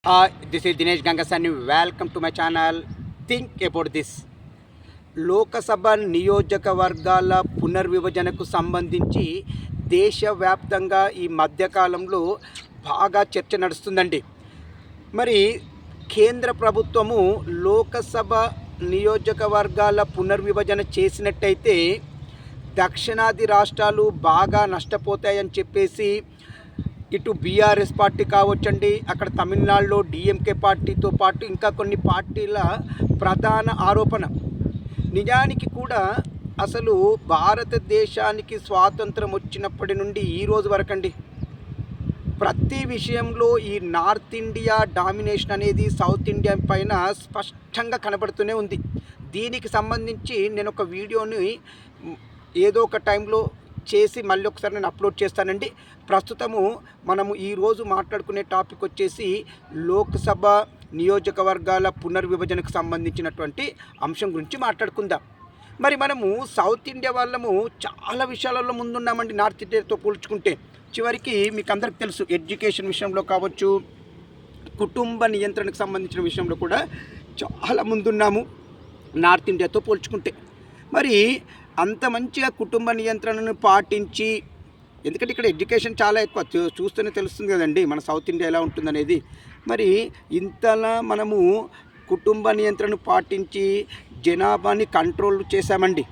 This is Dinesh Gangasani. Welcome to my channel. Think about this. Lok Sabha నియోజకవర్గాల పునర్విభజనకు సంబంధించి దేశవ్యాప్తంగా ఈ మధ్యకాలంలో బాగా చర్చ నడుస్తుందండి. మరి కేంద్ర ప్రభుత్వము లోకసభ నియోజకవర్గాల పునర్విభజన చేసినట్టయితే దక్షిణాది రాష్ట్రాలు బాగా నష్టపోతాయని చెప్పేసి ఇటు బీఆర్ఎస్ పార్టీ కావచ్చండి, అక్కడ తమిళనాడులో డిఎంకే పార్టీతో పాటు ఇంకా కొన్ని పార్టీల ప్రధాన ఆరోపణ. నిజానికి కూడా అసలు భారతదేశానికి స్వాతంత్రం వచ్చినప్పటి నుండి ఈ రోజు వరకండి ప్రతి విషయంలో ఈ నార్త్ ఇండియా డామినేషన్ అనేది సౌత్ ఇండియా పైన స్పష్టంగా కనబడుతూనే ఉంది. దీనికి సంబంధించి నేను ఒక వీడియోని ఏదో ఒక టైంలో చేసి మళ్ళీ ఒకసారి నేను అప్లోడ్ చేస్తానండి. ప్రస్తుతము మనము ఈరోజు మాట్లాడుకునే టాపిక్ వచ్చేసి లోక్సభ నియోజకవర్గాల పునర్విభజనకు సంబంధించినటువంటి అంశం గురించి మాట్లాడుకుందాం. మరి మనము సౌత్ ఇండియా వాళ్ళము చాలా విషయాలలో ముందున్నామండి నార్త్ ఇండియాతో పోల్చుకుంటే. చివరికి మీకు అందరికి తెలుసు, ఎడ్యుకేషన్ విషయంలో కావచ్చు, కుటుంబ నియంత్రణకు సంబంధించిన విషయంలో కూడా చాలా ముందున్నాము నార్త్ ఇండియాతో పోల్చుకుంటే. మరి అంత మంచిగా కుటుంబ నియంత్రణను పాటించి, ఎందుకంటే ఇక్కడ ఎడ్యుకేషన్ చాలా ఎక్కువ, చూస్తూనే తెలుస్తుంది కదండి మన సౌత్ ఇండియా ఎలా ఉంటుందనేది. మరి ఇంతలా మనము కుటుంబ నియంత్రణను పాటించి జనాభాని కంట్రోల్ చేశామండి.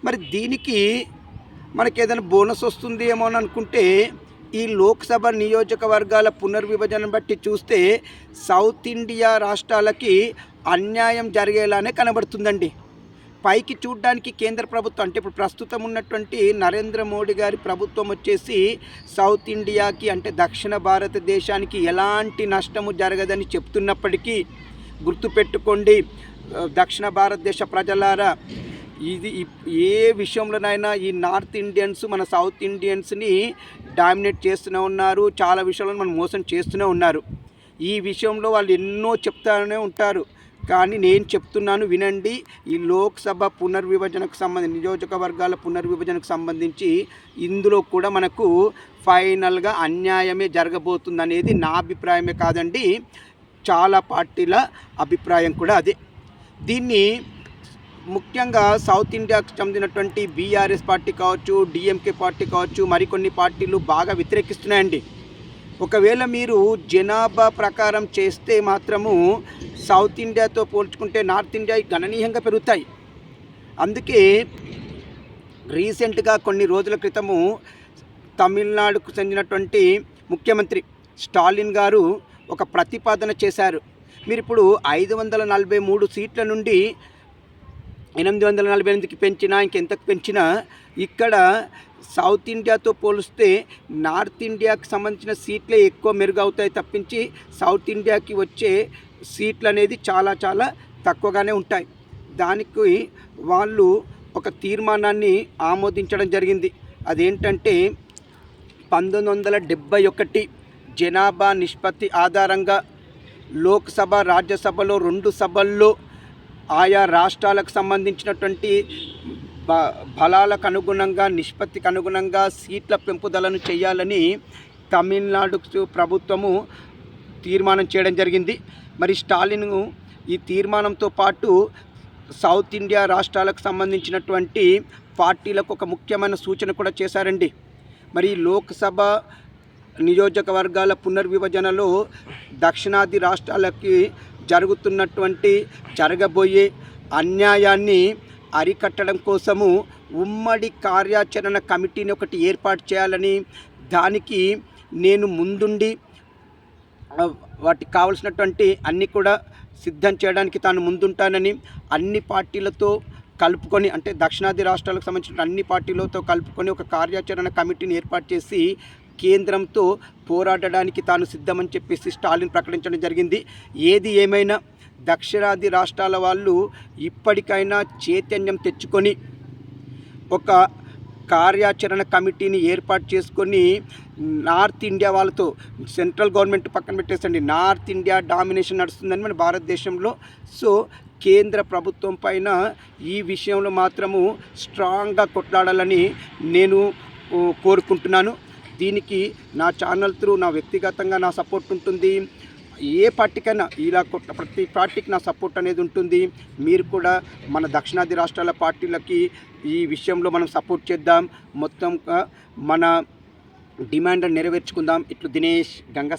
మరి దీనికి మనకి ఏదైనా బోనస్ వస్తుంది ఏమో అని అనుకుంటే ఈ లోక్సభ నియోజకవర్గాల పునర్విభజన బట్టి చూస్తే సౌత్ ఇండియా రాష్ట్రాలకి అన్యాయం జరిగేలానే కనబడుతుందండి. పైకి చూడడానికి కేంద్ర ప్రభుత్వం అంటే ఇప్పుడు ప్రస్తుతం ఉన్నటువంటి నరేంద్ర మోడీ గారి ప్రభుత్వం వచ్చేసి సౌత్ ఇండియాకి అంటే దక్షిణ భారతదేశానికి ఎలాంటి నష్టము జరగదని చెప్తున్నప్పటికీ గుర్తుపెట్టుకోండి దక్షిణ భారతదేశ ప్రజలారా, ఇది ఏ విషయంలోనైనా ఈ నార్త్ ఇండియన్స్ మన సౌత్ ఇండియన్స్ని డామినేట్ చేస్తూనే ఉన్నారు. చాలా విషయాలను మనం మోసం చేస్తూనే ఉన్నారు. ఈ విషయంలో వాళ్ళు ఎన్నో చెప్తూనే ఉంటారు. కానీ నేను చెప్తున్నాను వినండి, ఈ లోక్సభ పునర్విభజనకు సంబంధించి నియోజకవర్గాల పునర్విభజనకు సంబంధించి ఇందులో కూడా మనకు ఫైనల్గా అన్యాయమే జరగబోతుంది అనేది నా అభిప్రాయమే కాదండి, చాలా పార్టీల అభిప్రాయం కూడా అదే. దీన్ని ముఖ్యంగా సౌత్ ఇండియాకు చెందినటువంటి బీఆర్ఎస్ పార్టీ కావచ్చు, డిఎంకే పార్టీ కావచ్చు, మరికొన్ని పార్టీలు బాగా వ్యతిరేకిస్తున్నాయండి. ఒకవేళ మీరు జనాభా ప్రకారం చేస్తే మాత్రము సౌత్ ఇండియాతో పోల్చుకుంటే నార్త్ ఇండియా గణనీయంగా పెరుగుతాయి. అందుకే రీసెంట్గా కొన్ని రోజుల క్రితము తమిళనాడుకు చెందినటువంటి ముఖ్యమంత్రి స్టాలిన్ గారు ఒక ప్రతిపాదన చేశారు. మీరు ఇప్పుడు 543 సీట్ల నుండి 848కి పెంచినా ఇంకెంతకు పెంచినా ఇక్కడ సౌత్ ఇండియాతో పోలిస్తే నార్త్ ఇండియాకి సంబంధించిన సీట్లే ఎక్కువ మెరుగవుతాయి తప్పించి సౌత్ ఇండియాకి వచ్చే సీట్లు అనేది చాలా చాలా తక్కువగానే ఉంటాయి. దానికి వాళ్ళు ఒక తీర్మానాన్ని ఆమోదించడం జరిగింది. అదేంటంటే 1971 జనాభా నిష్పత్తి ఆధారంగా లోక్సభ రాజ్యసభలో 2 సభల్లో ఆయా రాష్ట్రాలకు సంబంధించినటువంటి బలాలకు అనుగుణంగా నిష్పత్తికి అనుగుణంగా సీట్ల పెంపుదలను చేయాలని తమిళనాడు ప్రభుత్వము తీర్మానం చేయడం జరిగింది. మరి స్టాలిన్ ఈ తీర్మానంతో పాటు సౌత్ ఇండియా రాష్ట్రాలకు సంబంధించినటువంటి పార్టీలకు ఒక ముఖ్యమైన సూచన కూడా చేశారండి. మరి లోక్సభ నియోజకవర్గాల పునర్విభజనలో దక్షిణాది రాష్ట్రాలకి జరగబోయే అన్యాయాన్ని అరికట్టడం కోసము ఉమ్మడి కార్యాచరణ కమిటీని ఒకటి ఏర్పాటు చేయాలని, దానికి నేను ముందుండి వాటికి కావలసినటువంటి అన్నీ కూడా సిద్ధం చేయడానికి తాను ముందుంటానని, అన్ని పార్టీలతో కలుపుకొని అంటే దక్షిణాది రాష్ట్రాలకు సంబంధించిన అన్ని పార్టీలతో కలుపుకొని ఒక కార్యాచరణ కమిటీని ఏర్పాటు చేసి కేంద్రంతో పోరాడడానికి తాను సిద్ధమని చెప్పేసి స్టాలిన్ ప్రకటించడం జరిగింది. ఏది ఏమైనా దక్షిణాది రాష్ట్రాల వాళ్ళు ఇప్పటికైనా చైతన్యం తెచ్చుకొని ఒక కార్యాచరణ కమిటీని ఏర్పాటు చేసుకొని నార్త్ ఇండియా వాళ్ళతో, సెంట్రల్ గవర్నమెంట్ పక్కన పెట్టేసండి, నార్త్ ఇండియా డామినేషన్ నడుస్తుందని మన భారతదేశంలో. సో కేంద్ర ప్రభుత్వం పైన ఈ విషయంలో మాత్రము స్ట్రాంగ్గా కొట్లాడాలని నేను కోరుకుంటున్నాను. దీనికి నా ఛానల్ త్రూ నా వ్యక్తిగతంగా నా సపోర్ట్ ఉంటుంది. ఏ పార్టీకైనా ఇలా ప్రతి పార్టీకి నా సపోర్ట్ అనేది ఉంటుంది. మీరు కూడా మన దక్షిణాది రాష్ట్రాల పార్టీలకి ఈ విషయంలో మనం సపోర్ట్ చేద్దాం. మొత్తం మన డిమాండ్ నెరవేర్చుకుందాం. ఇట్లు దినేష్ గంగ.